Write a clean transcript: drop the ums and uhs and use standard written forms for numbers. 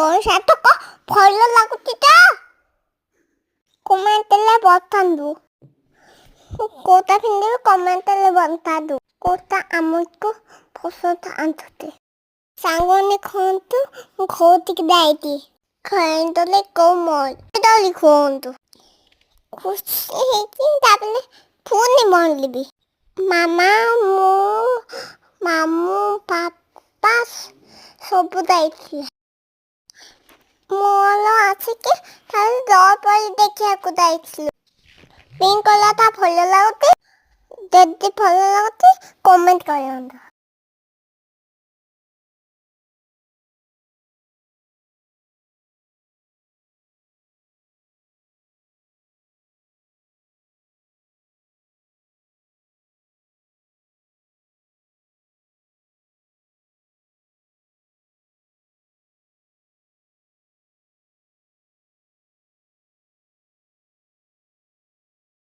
ଦୋସାଟା ଭଲ ଲାଗୁଛି ତ କମେଣ୍ଟରେ ବତାନ୍ତୁ କୋଉଟା ପିନ୍ଧିବେ କମେଣ୍ଟରେ ବତାନ୍ତୁ କୋଉଟା ଆମକୁ ପସନ୍ଦ ଆସୁଛି ସାଙ୍ଗମାନେ କୁହନ୍ତୁ ମୁଁ କୋଉଠିକି ଯାଇଛି ଖାଇଦେଲେ କୋଉ ମଜା କୁହନ୍ତୁ ଖୁସି ହେଇକି ତାପରେ ପୁଣି ମଳିବି ମାମା ମୁଁ ମାମୁଁ ପାପା ସବୁ ଯାଇଥିଲେ ମୋର ଆସିକି ତାହେଲେ ଦୀପାବଳି ଦେଖିବାକୁ ଯାଇଥିଲୁ ପିଙ୍କ କଲର୍ଟା ଭଲ ଲାଗୁଛି ଯଦି ଭଲ ଲାଗୁଛି କମେଣ୍ଟ କରନ୍ତୁ।